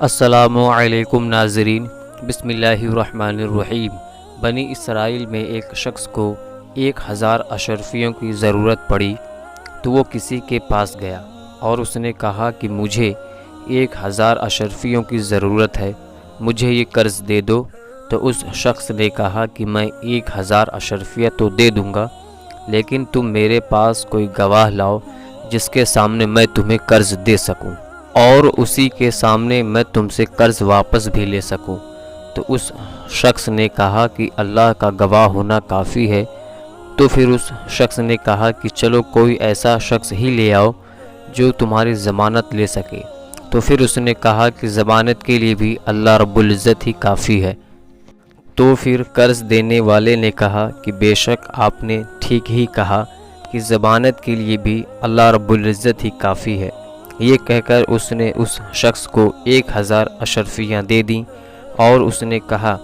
السلام علیکم ناظرین، بسم اللہ الرحمن الرحیم۔ بنی اسرائیل میں ایک شخص کو 1000 اشرفیوں کی ضرورت پڑی تو وہ کسی کے پاس گیا اور اس نے کہا کہ مجھے 1000 اشرفیوں کی ضرورت ہے، مجھے یہ قرض دے دو۔ تو اس شخص نے کہا کہ میں 1000 اشرفیہ تو دے دوں گا، لیکن تم میرے پاس کوئی گواہ لاؤ جس کے سامنے میں تمہیں قرض دے سکوں اور اسی کے سامنے میں تم سے قرض واپس بھی لے سکوں۔ تو اس شخص نے کہا کہ اللہ کا گواہ ہونا کافی ہے۔ تو پھر اس شخص نے کہا کہ چلو کوئی ایسا شخص ہی لے آؤ جو تمہاری ضمانت لے سکے۔ تو پھر اس نے کہا کہ ضمانت کے لیے بھی اللہ رب العزت ہی کافی ہے۔ تو پھر قرض دینے والے نے کہا کہ بے شک آپ نے ٹھیک ہی کہا کہ ضمانت کے لیے بھی اللہ رب العزت ہی کافی ہے۔ یہ کہہ کر اس نے اس شخص کو 1000 اشرفیاں دے دیں اور اس نے کہا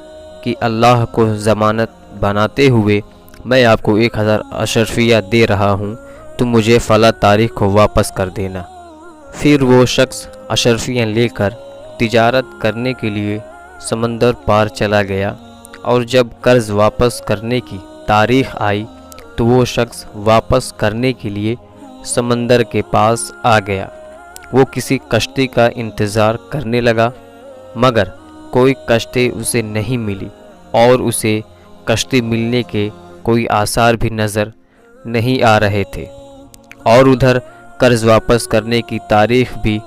کہ اللہ کو ضمانت بناتے ہوئے میں آپ کو 1000 اشرفیہ دے رہا ہوں، تو مجھے فلاں تاریخ کو واپس کر دینا۔ پھر وہ شخص اشرفیاں لے کر تجارت کرنے کے لیے سمندر پار چلا گیا، اور جب قرض واپس کرنے کی تاریخ آئی تو وہ شخص واپس کرنے کے لیے سمندر کے پاس آ گیا۔ وہ کسی کشتی کا انتظار کرنے لگا، مگر کوئی کشتی اسے نہیں ملی اور اسے کشتی ملنے کے کوئی آثار بھی نظر نہیں آ رہے تھے، اور ادھر قرض واپس کرنے کی تاریخ بھی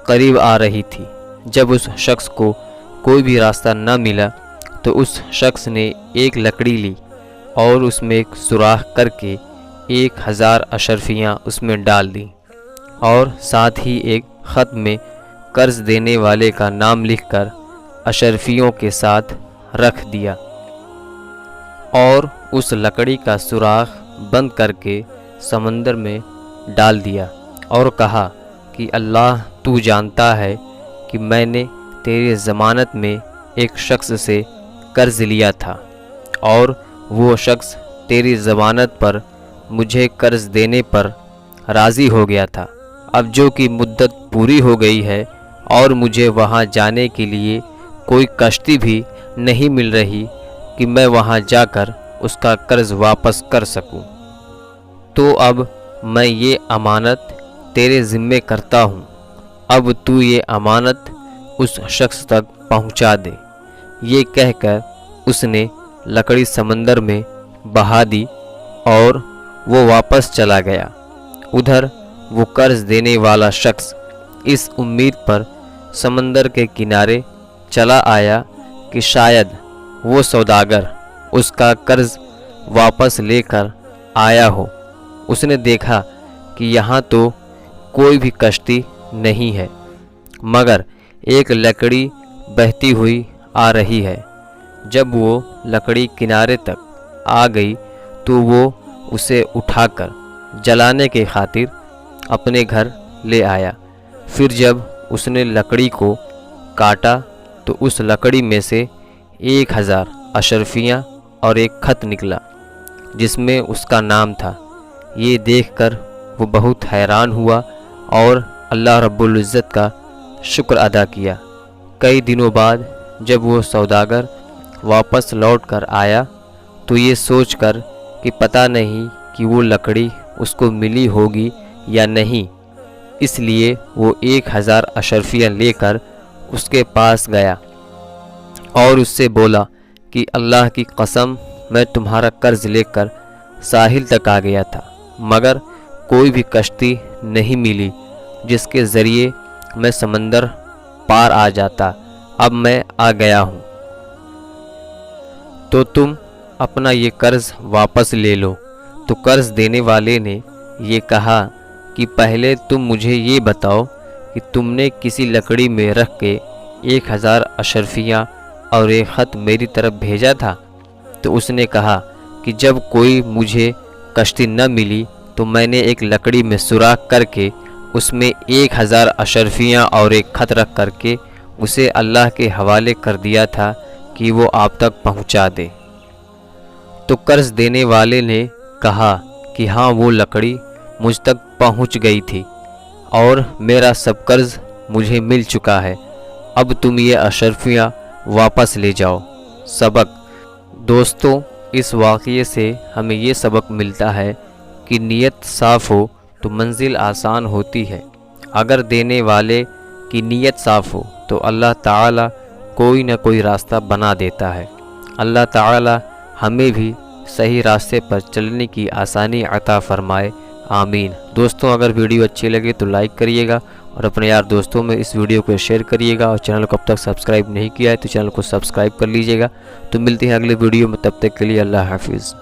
قریب آ رہی تھی۔ جب اس شخص کو کوئی بھی راستہ نہ ملا تو اس شخص نے ایک لکڑی لی اور اس میں ایک سوراخ کر کے 1000 اشرفیاں اس میں ڈال دیں، اور ساتھ ہی ایک خط میں قرض دینے والے کا نام لکھ کر اشرفیوں کے ساتھ رکھ دیا، اور اس لکڑی کا سوراخ بند کر کے سمندر میں ڈال دیا اور کہا کہ اللہ تو جانتا ہے کہ میں نے تیری ضمانت میں ایک شخص سے قرض لیا تھا، اور وہ شخص تیری ضمانت پر مجھے قرض دینے پر راضی ہو گیا تھا۔ اب جو کہ مدت پوری ہو گئی ہے اور مجھے وہاں جانے کے لیے کوئی کشتی بھی نہیں مل رہی کہ میں وہاں جا کر اس کا قرض واپس کر سکوں، تو اب میں یہ امانت تیرے ذمے کرتا ہوں، اب تو یہ امانت اس شخص تک پہنچا دے۔ یہ کہہ کر اس نے لکڑی سمندر میں بہا دی اور وہ واپس چلا گیا۔ ادھر وہ قرض دینے والا شخص اس امید پر سمندر کے کنارے چلا آیا کہ شاید وہ سوداگر اس کا قرض واپس لے کر آیا ہو۔ اس نے دیکھا کہ یہاں تو کوئی بھی کشتی نہیں ہے، مگر ایک لکڑی بہتی ہوئی آ رہی ہے۔ جب وہ لکڑی کنارے تک آ گئی تو وہ اسے اٹھا کر جلانے کے خاطر اپنے گھر لے آیا۔ پھر جب اس نے لکڑی کو کاٹا تو اس لکڑی میں سے 1000 اشرفیاں اور ایک خط نکلا جس میں اس کا نام تھا۔ یہ دیکھ کر وہ بہت حیران ہوا اور اللہ رب العزت کا شکر ادا کیا۔ کئی دنوں بعد جب وہ سوداگر واپس لوٹ کر آیا تو یہ سوچ کر کہ پتہ نہیں کہ وہ لکڑی اس کو ملی ہوگی یا نہیں، اس لیے وہ 1000 اشرفیاں لے کر اس کے پاس گیا اور اس سے بولا کہ اللہ کی قسم میں تمہارا قرض لے کر ساحل تک آ گیا تھا، مگر کوئی بھی کشتی نہیں ملی جس کے ذریعے میں سمندر پار آ جاتا، اب میں آ گیا ہوں، تو تم اپنا یہ قرض واپس لے لو۔ تو قرض دینے والے نے یہ کہا کہ پہلے تم مجھے یہ بتاؤ کہ تم نے کسی لکڑی میں رکھ کے 1000 اشرفیاں اور ایک خط میری طرف بھیجا تھا؟ تو اس نے کہا کہ جب کوئی مجھے کشتی نہ ملی تو میں نے ایک لکڑی میں سوراخ کر کے اس میں 1000 اشرفیاں اور ایک خط رکھ کر کے اسے اللہ کے حوالے کر دیا تھا کہ وہ آپ تک پہنچا دے۔ تو قرض دینے والے نے کہا کہ ہاں وہ لکڑی مجھ تک پہنچ گئی تھی اور میرا سب قرض مجھے مل چکا ہے۔ اب تم یہ اشرفیاں واپس لے جاؤ۔ سبق: دوستوں، اس واقعے سے ہمیں یہ سبق ملتا ہے کہ نیت صاف ہو تو منزل آسان ہوتی ہے۔ اگر دینے والے کی نیت صاف ہو تو اللہ تعالیٰ کوئی نہ کوئی راستہ بنا دیتا ہے۔ اللہ تعالیٰ ہمیں بھی صحیح راستے پر چلنے کی آسانی عطا فرمائے، آمین۔ دوستوں، اگر ویڈیو اچھی لگے تو لائک کریے گا اور اپنے یار دوستوں میں اس ویڈیو کو شیئر کریے گا، اور چینل کو اب تک سبسکرائب نہیں کیا ہے تو چینل کو سبسکرائب کر لیجیے گا۔ تو ملتے ہیں اگلے ویڈیو میں، تب تک کے لیے اللہ حافظ۔